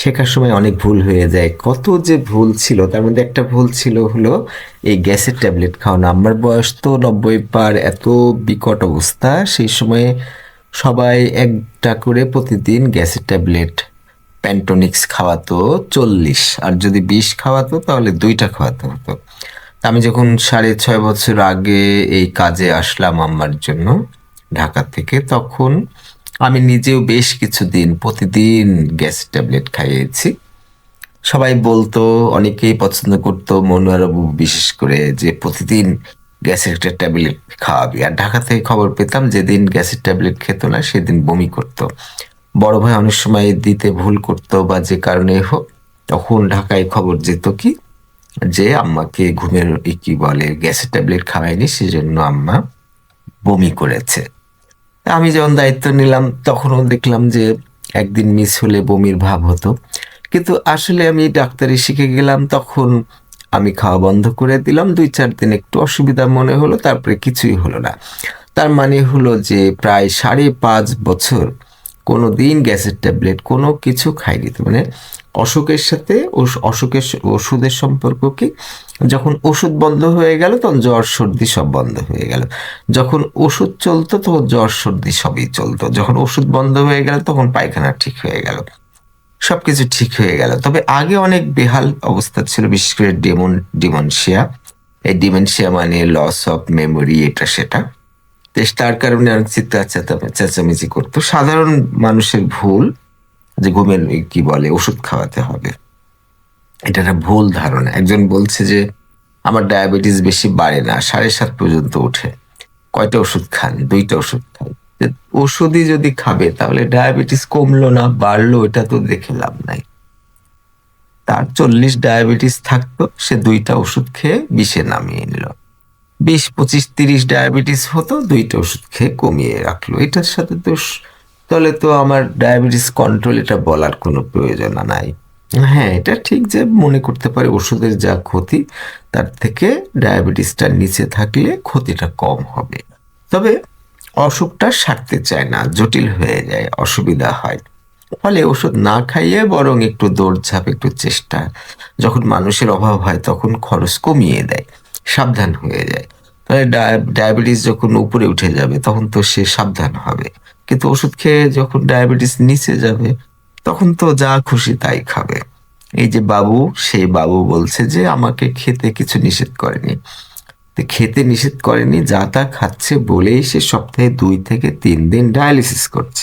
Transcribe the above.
শেখার সময় অনেক ভুল হয়ে যায়। কত যে ভুল ছিল, তার মধ্যে একটা ভুল ছিল হলো এই গ্যাসের ট্যাবলেট খাওয়ানো। আমার বয়স তো 90 পার, এত বিকট অবস্থা। সেই সময়ে সবাই একটা করে প্রতিদিন গ্যাসের ট্যাবলেট প্যান্টোনিক্স খাওয়াতো 40, আর যদি 20 খাওয়াতো তাহলে 2টা খাওয়াতে হতো। তা আমি যখন 6.5 বছর আগে এই কাজে আসলাম আম্মার জন্য ঢাকা থেকে, তখন আমি নিজেও বেশ কিছুদিন প্রতিদিন গ্যাস ট্যাবলেট খাইয়েছি। সবাই বলতো, অনেকেই পছন্দ করতো, মনোয়ারবাবু বিশেষ করে, যে প্রতিদিন গ্যাসের একটা ট্যাবলেট খাওয়াবি। আর ঢাকা থেকে খবর পেতাম যেদিন গ্যাসের ট্যাবলেট খেত না সেদিন বমি করতো। বড় ভাই অনেক সময় দিতে ভুল করতো বা যে কারণে হোক, তখন ঢাকায় খবর যেত কি যে আম্মাকে ঘুমের কি বলে গ্যাসের ট্যাবলেট খাওয়ায়নি, সেজন্য আম্মা বমি করেছে। আমি যখন দায়িত্ব নিলাম তখনও দেখলাম যে একদিন মিস হলে বমির ভাব হতো। কিন্তু আসলে আমি ডাক্তারি শিখে গেলাম, তখন আমি খাওয়া বন্ধ করে দিলাম। 2-4 দিন একটু অসুবিধা মনে হলো, তারপরে কিছুই হলো না। তার মানে হলো যে প্রায় 5.5 বছর কোনো দিন গ্যাসের ট্যাবলেট কোনো কিছু খাইনি। তো মানে অসুখের সাথে অসুখের ওষুধের সম্পর্ক কি, যখন ওষুধ বন্ধ হয়ে গেল তখন জ্বর সর্দি সব বন্ধ হয়ে গেল। যখন ওষুধ চলতো তখন জ্বর সর্দি সবই চলতো। যখন ওষুধ বন্ধ হয়ে গেল তখন পায়খানা ঠিক হয়ে গেল, সবকিছু ঠিক হয়ে গেল। তবে আগে অনেক বেহাল অবস্থা ছিল, বিশেষ করে ডিমেনশিয়া। এই ডিমেনশিয়া মানে লস অফ মেমোরি, এটা সেটা। তার কারণে অনেক চিৎকার চেঁচামেচি করতো। সাধারণ মানুষের ভুল যে ঘুমের কি বলে ওষুধ খাওয়াতে হবে, এটা একটা ভুল ধারণা। একজন বলছে যে আমার ডায়াবেটিস বেশি বাড়ে না, 7.5 পর্যন্ত ওঠে। কয়টা ওষুধ খান? 2টা ওষুধ খান। ওষুধই যদি খাবে তাহলে ডায়াবেটিস কমলো না বাড়লো, এটা তো দেখে লাভ নাই। তার 40 ডায়াবেটিস থাকতো, সে 2টা ওষুধ খেয়ে 20-এ নামিয়ে নিল। 20, 25, 30 ডায়াবেটিস হতো, 2টা ওষুধ খেয়ে কমিয়ে রাখলো। এটার সাথে তো তাহলে তো আমার ডায়াবেটিস কন্ট্রোল, এটা বলার কোনো প্রয়োজন নাই। হ্যাঁ, এটা ঠিক যে মনে করতে পারে ওষুধের যা ক্ষতি তার থেকে ডায়াবেটিসটা নিচে থাকলে ক্ষতিটা কম হবে। তবে অসুখটা সারতে চায় না, জটিল হয়ে যায়, অসুবিধা হয়। ফলে ওষুধ না খাইয়ে বরং একটু দৌড়ঝাঁপ, একটু চেষ্টা, যখন মানুষের অভাব হয় তখন খরচ কমিয়ে দেয়, সাবধান হয়ে যায়। তাহলে ডায়াবেটিস যখন উপরে উঠে যাবে তখন তো সে সাবধান হবে। কিন্তু ওষুধ খেয়ে যখন ডায়াবেটিস নিচে যাবে তখন তো যা খুশি তাই খাবে। এই যে বাবু, সেই বাবু বলছে যে আমাকে খেতে কিছু নিষেধ করেনি। তো খেতে নিষেধ করেনি, যা তা খাচ্ছে বলেই সে সপ্তাহে 2 থেকে 3 দিন ডায়ালিসিস করছে।